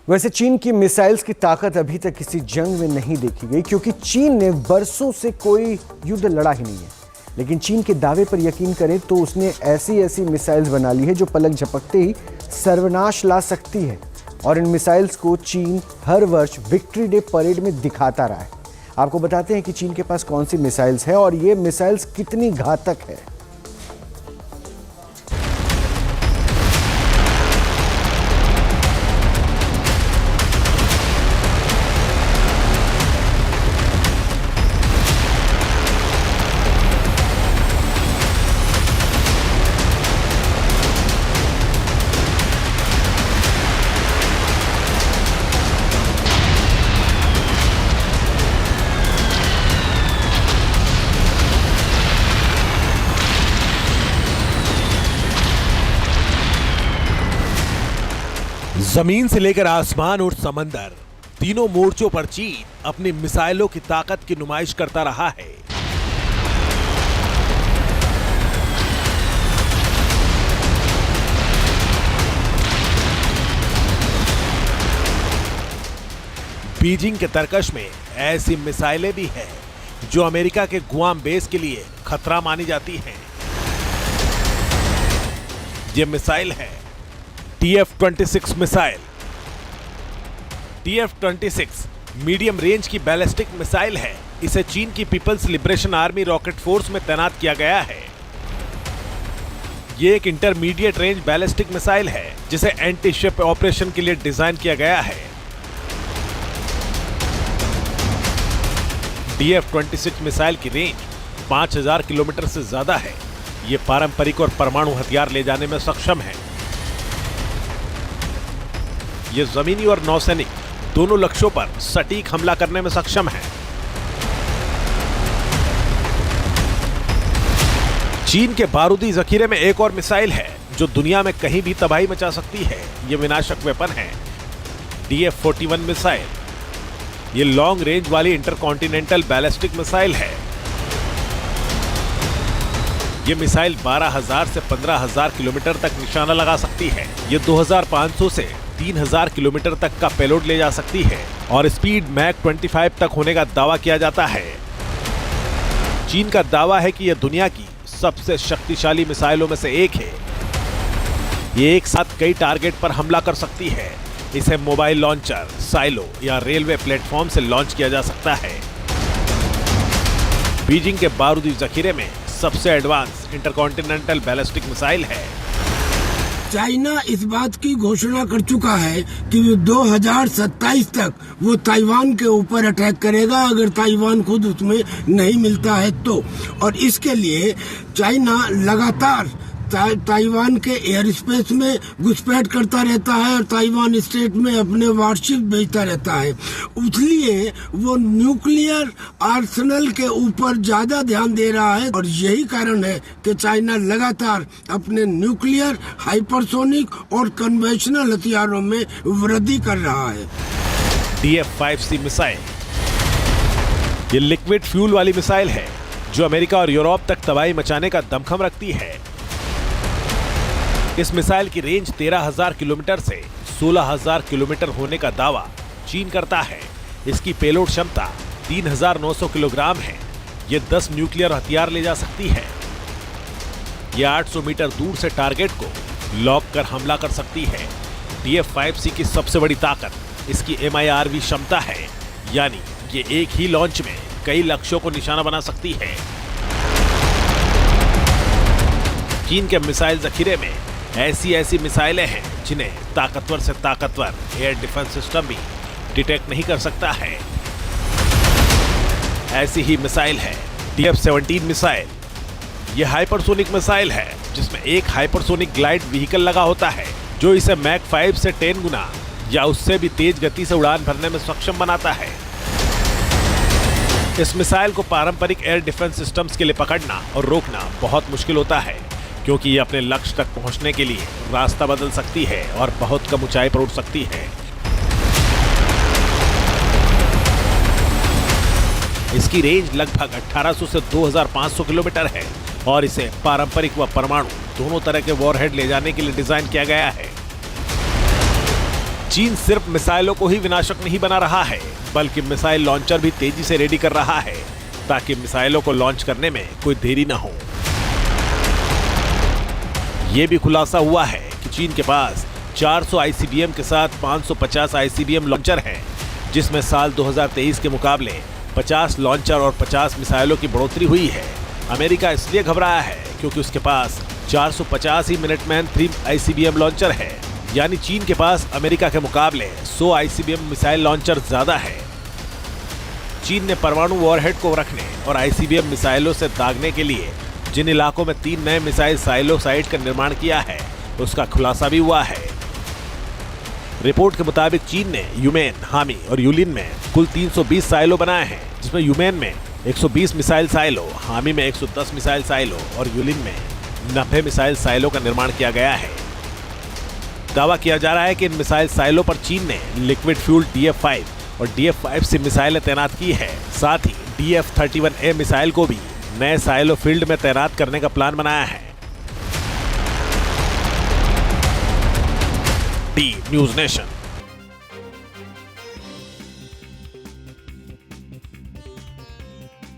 वैसे चीन की मिसाइल्स की ताकत अभी तक किसी जंग में नहीं देखी गई, क्योंकि चीन ने बरसों से कोई युद्ध लड़ा ही नहीं है। लेकिन चीन के दावे पर यकीन करें तो उसने ऐसी मिसाइल्स बना ली है जो पलक झपकते ही सर्वनाश ला सकती है। और इन मिसाइल्स को चीन हर वर्ष विक्ट्री डे परेड में दिखाता रहा है। आपको बताते हैं कि चीन के पास कौन सी मिसाइल्स है और ये मिसाइल्स कितनी घातक है। जमीन से लेकर आसमान और समंदर, तीनों मोर्चों पर चीन अपनी मिसाइलों की ताकत की नुमाइश करता रहा है। बीजिंग के तरकश में ऐसी मिसाइलें भी हैं जो अमेरिका के गुआम बेस के लिए खतरा मानी जाती हैं। ये मिसाइल है TF-26 missile. TF-26 medium range की बैलिस्टिक मिसाइल है। इसे चीन की People's Liberation Army rocket force में तैनात किया गया है। यह एक इंटरमीडिएट रेंज बैलिस्टिक मिसाइल है जिसे एंटी शिप ऑपरेशन के लिए डिजाइन किया गया है। TF-26 मिसाइल की रेंज 5000 किलोमीटर से ज्यादा है। यह पारंपरिक और परमाणु हथियार ले जाने में सक्षम है। यह जमीनी और नौसैनिक दोनों लक्ष्यों पर सटीक हमला करने में सक्षम है। चीन के बारूदी जखीरे में एक और मिसाइल है जो दुनिया में कहीं भी तबाही मचा सकती है। यह विनाशक वेपन है DF-41 मिसाइल। यह लॉन्ग रेंज वाली इंटरकॉन्टिनेंटल बैलिस्टिक मिसाइल है। यह मिसाइल 12000 से 15000 किलोमीटर तक निशाना लगा सकती है। यह 2500 से 3000 किलोमीटर तक का पेलोड ले जा सकती है और स्पीड मैक 25 तक होने का दावा किया जाता है। चीन का दावा है कि यह दुनिया की सबसे शक्तिशाली मिसाइलों में से एक है। यह एक साथ कई टारगेट पर हमला कर सकती है। इसे मोबाइल लॉन्चर, साइलो या रेलवे प्लेटफॉर्म से लॉन्च किया जा सकता है। बीजिंग के बारूदी जखीरे में सबसे एडवांस इंटरकॉन्टिनेंटल बैलिस्टिक मिसाइल है। चाइना इस बात की घोषणा कर चुका है कि 2027 तक वो ताइवान के ऊपर अटैक करेगा अगर ताइवान खुद उसमें नहीं मिलता है तो। और इसके लिए चाइना लगातार ताइवान के एयर स्पेस में घुसपैठ करता रहता है और ताइवान स्टेट में अपने वारशिप भेजता रहता है। इसलिए वो न्यूक्लियर आर्सेनल के ऊपर ज्यादा ध्यान दे रहा है और यही कारण है कि चाइना लगातार अपने न्यूक्लियर, हाइपरसोनिक और कन्वेंशनल हथियारों में वृद्धि कर रहा है। DF-5C मिसाइल ये लिक्विड फ्यूल वाली मिसाइल है जो अमेरिका और यूरोप तक तबाही मचाने का दमखम रखती है। इस मिसाइल की रेंज 13000 किलोमीटर से 16000 किलोमीटर होने का दावा चीन करता है। इसकी पेलोड क्षमता 3900 किलोग्राम है। यह 10 न्यूक्लियर हथियार ले जा सकती है। यह 800 मीटर दूर से टारगेट को लॉक कर हमला कर सकती है। TF-5C की सबसे बड़ी ताकत इसकी MIRV क्षमता है, यानी ये एक ही लॉन्च में कई लक्ष्यों को निशाना बना सकती है। चीन के मिसाइल जखीरे में ऐसी मिसाइलें हैं जिन्हें ताकतवर से ताकतवर एयर डिफेंस सिस्टम भी डिटेक्ट नहीं कर सकता है। ऐसी ही मिसाइल है TF-17 मिसाइल। यह हाइपरसोनिक मिसाइल है जिसमें एक हाइपरसोनिक ग्लाइड व्हीकल लगा होता है जो इसे मैक 5 से 10 गुना या उससे भी तेज गति से उड़ान भरने में सक्षम बनाता है। इस मिसाइल को पारंपरिक एयर डिफेंस सिस्टम्स के लिए पकड़ना और रोकना बहुत मुश्किल होता है, क्योंकि ये अपने लक्ष्य तक पहुंचने के लिए रास्ता बदल सकती है और बहुत कम ऊंचाई पर उड़ सकती है। इसकी रेंज लगभग 1800 से 2500 किलोमीटर है और इसे पारंपरिक व परमाणु दोनों तरह के वॉरहेड ले जाने के लिए डिजाइन किया गया है। चीन सिर्फ मिसाइलों को ही विनाशक नहीं बना रहा है, बल्कि मिसाइल लॉन्चर भी तेजी से रेडी कर रहा है ताकि मिसाइलों को लॉन्च करने में कोई देरी न हो। यह भी खुलासा हुआ है कि चीन के पास 400 आईसीबीएम के साथ 550 आईसीबीएम लॉन्चर हैं, जिसमें साल 2023 के मुकाबले 50 लॉन्चर और 50 मिसाइलों की बढ़ोतरी हुई है। अमेरिका इसलिए घबराया है क्योंकि उसके पास 450 ही मिनटमैन 3 आईसीबीएम लॉन्चर है, यानी चीन के पास अमेरिका के मुकाबले 100 आईसीबीएम मिसाइल लॉन्चर ज्यादा है। चीन ने परमाणु वॉरहेड को रखने और आईसीबीएम मिसाइलों से दागने के लिए जिन इलाकों में 3 नए मिसाइल साइलो साइट का निर्माण किया है, उसका खुलासा भी हुआ है। रिपोर्ट के मुताबिक चीन ने यूमेन, हामी और यूलिन में कुल 320 साइलो बनाए हैं, जिसमें यूमेन में 120 मिसाइल साइलो, हामी में 110 मिसाइल साइलो और यूलिन में 90 मिसाइल साइलो का निर्माण किया गया है। दावा किया जा रहा है कि इन मिसाइल साइलो पर चीन ने लिक्विड फ्यूल DF-5 और DF-5 से मिसाइलें तैनात की है। साथ ही DF-31A मिसाइल को भी नए साइलो फील्ड में तैनात करने का प्लान बनाया है। D news nation.